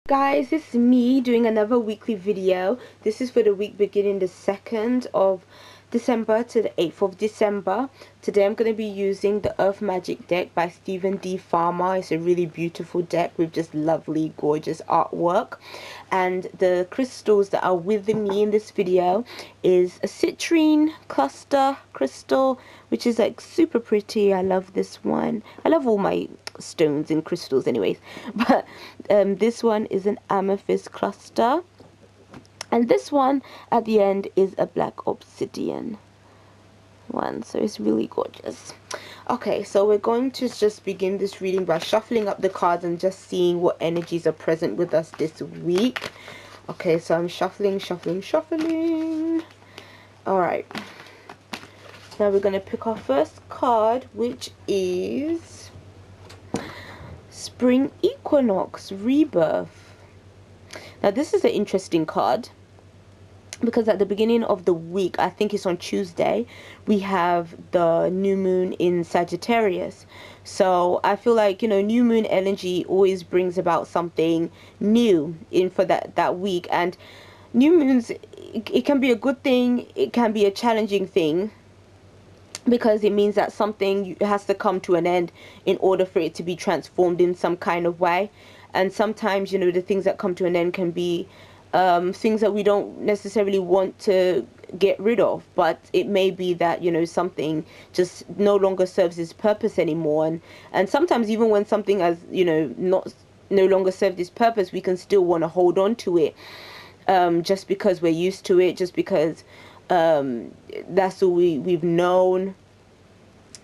Guys, it's me doing another weekly video. This is for the week beginning the 2nd of December to the 8th of December. Today I'm going to be using the Earth Magic deck by Stephen D. Farmer. It's a really beautiful deck with just lovely, gorgeous artwork. And the crystals that are with me in this video is a citrine cluster crystal, which is like super pretty. I love this one. I love all my stones and crystals anyways, but this one is an amethyst cluster, and this one at the end is a black obsidian one, so it's really gorgeous. Okay, so we're going to just begin this reading by shuffling up the cards and just seeing what energies are present with us this week. Okay, so I'm shuffling. All right, now we're going to pick our first card, which is Spring Equinox Rebirth. Now this is an interesting card because at the beginning of the week, I think it's on Tuesday, we have the new moon in Sagittarius. So I feel like, you know, new moon energy always brings about something new in for that week. And new moons, it can be a good thing, it can be a challenging thing, because it means that something has to come to an end in order for it to be transformed in some kind of way. And sometimes, you know, the things that come to an end can be things that we don't necessarily want to get rid of, but it may be that, you know, something just no longer serves its purpose anymore. And sometimes even when something has, you know, no longer served its purpose, we can still want to hold on to it, just because we're used to it, just because that's all we've known.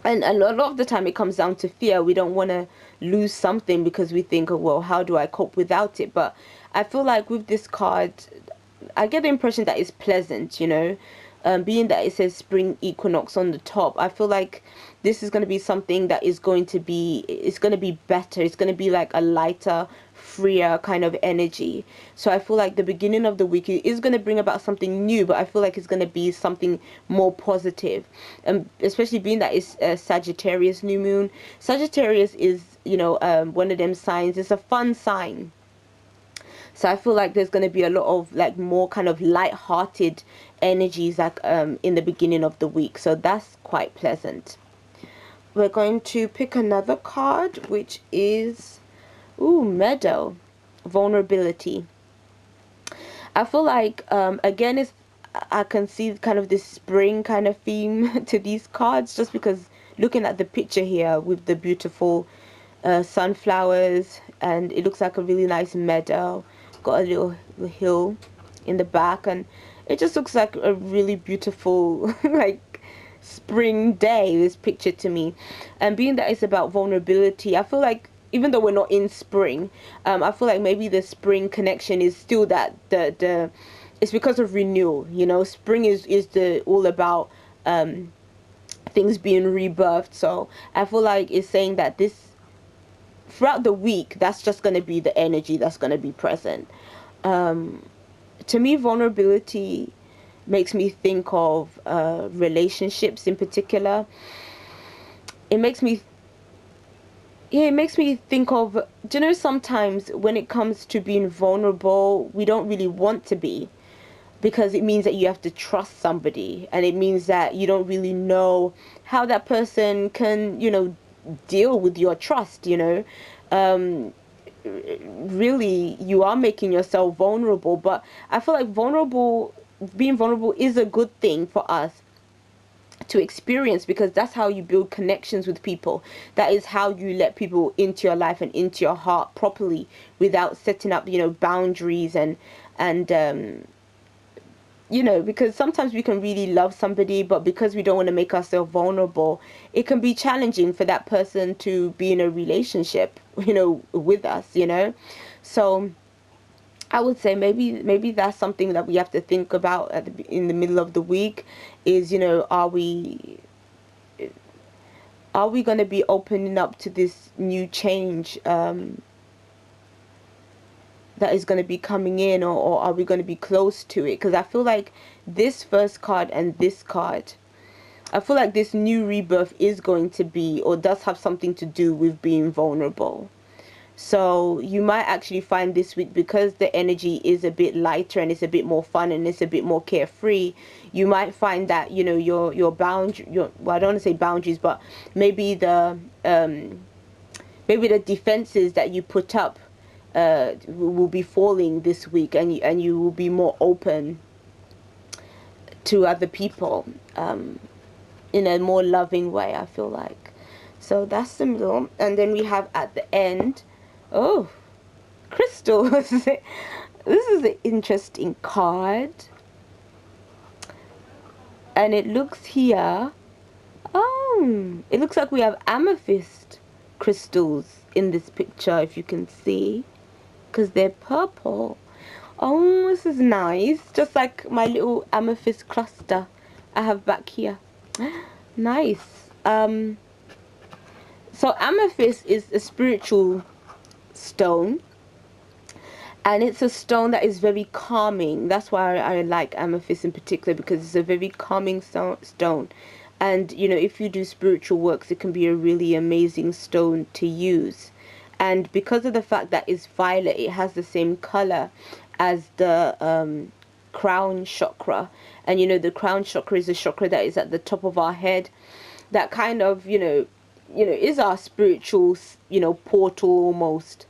And a lot of the time it comes down to fear. We don't want to lose something because we think, oh, well, how do I cope without it? But I feel like with this card, I get the impression that it's pleasant, you know, being that it says Spring Equinox on the top. I feel like this is going to be something that is going to be, it's going to be better. It's going to be like a lighter, freer kind of energy. So I feel like the beginning of the week is going to bring about something new, but I feel like it's going to be something more positive. And especially being that it's a Sagittarius new moon. Sagittarius is, you know, one of them signs. It's a fun sign. So I feel like there's going to be a lot of like more kind of light-hearted energies like in the beginning of the week. So that's quite pleasant. We're going to pick another card, which is Meadow, Vulnerability. I feel like again I can see kind of this spring kind of theme to these cards, just because looking at the picture here with the beautiful sunflowers, and it looks like a really nice meadow, got a little hill in the back, and it just looks like a really beautiful like spring day, this picture to me. And being that it's about vulnerability, I feel like even though we're not in spring, I feel like maybe the spring connection is still that the it's because of renewal, you know. Spring is the all about things being rebirthed. So I feel like it's saying that this throughout the week, that's just going to be the energy that's going to be present. To me, vulnerability makes me think of relationships in particular. It makes me, yeah, it makes me think of, do you know, sometimes when it comes to being vulnerable, we don't really want to be, because it means that you have to trust somebody, and it means that you don't really know how that person can, you know, deal with your trust, you know. Really, you are making yourself vulnerable, but I feel like being vulnerable is a good thing for us to experience, because that's how you build connections with people. That is how you let people into your life and into your heart properly, without setting up, you know, boundaries and you know, because sometimes we can really love somebody, but because we don't want to make ourselves vulnerable, it can be challenging for that person to be in a relationship, you know, with us, you know. So I would say maybe that's something that we have to think about in the middle of the week, is, you know, are we going to be opening up to this new change that is going to be coming in, or are we going to be close to it? Because I feel like this first card and this card, I feel like this new rebirth is going to be, or does have something to do with being vulnerable. So you might actually find this week, because the energy is a bit lighter and it's a bit more fun and it's a bit more carefree, you might find that, you know, your bound your well, I don't want to say boundaries, but maybe the defenses that you put up will be falling this week, and you will be more open to other people, in a more loving way, I feel like. So that's the middle. And then we have at the end, oh, crystals. This is an interesting card. And it looks here, it looks like we have amethyst crystals in this picture, if you can see, because they're purple. Oh, this is nice. Just like my little amethyst cluster I have back here. Nice. So amethyst is a spiritual stone, and it's a stone that is very calming. That's why I like amethyst in particular, because it's a very calming stone. And you know, if you do spiritual works, it can be a really amazing stone to use. And because of the fact that it's violet, it has the same color as the crown chakra. And you know, the crown chakra is a chakra that is at the top of our head, that kind of, is our spiritual, portal almost,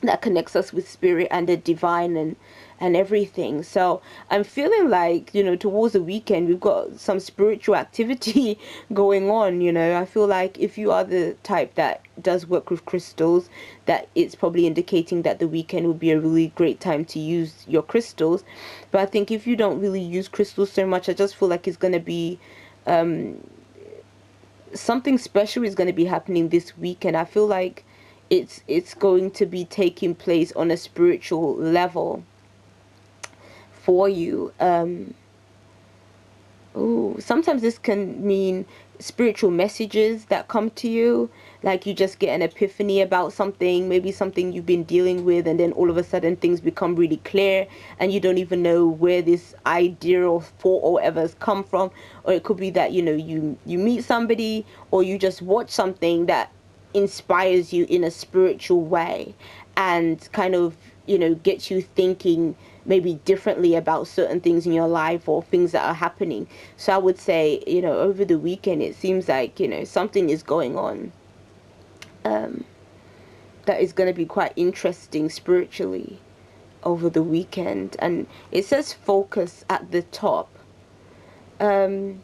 that connects us with spirit and the divine, and everything. So I'm feeling like, towards the weekend, we've got some spiritual activity going on. I feel like if you are the type that does work with crystals, that it's probably indicating that the weekend would be a really great time to use your crystals. But I think if you don't really use crystals so much, I just feel like it's going to be something special is going to be happening this weekend. I feel like it's going to be taking place on a spiritual level for you. Sometimes this can mean spiritual messages that come to you, like you just get an epiphany about something, maybe something you've been dealing with, and then all of a sudden things become really clear, and you don't even know where this idea or thought or whatever has come from. Or it could be that you meet somebody, or you just watch something that inspires you in a spiritual way, and kind of gets you thinking maybe differently about certain things in your life or things that are happening. So I would say, over the weekend, it seems like something is going on that is going to be quite interesting spiritually over the weekend. And it says focus at the top. So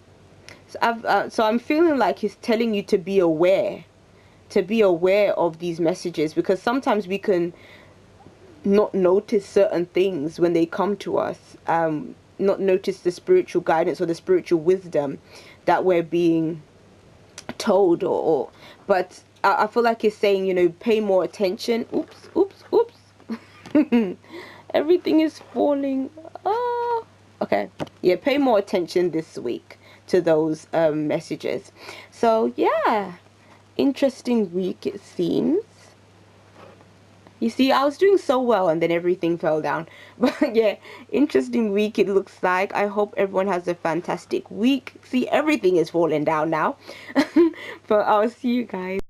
I'm feeling like it's telling you to be aware of these messages, because sometimes we can not notice certain things when they come to us, not notice the spiritual guidance or the spiritual wisdom that we're being told, but I feel like it's saying, pay more attention. Oops. Everything is falling. Okay. Yeah, pay more attention this week to those messages. So yeah, interesting week it seems. You see, I was doing so well and then everything fell down. But yeah, interesting week it looks like. I hope everyone has a fantastic week. See, everything is falling down now. But I'll see you guys.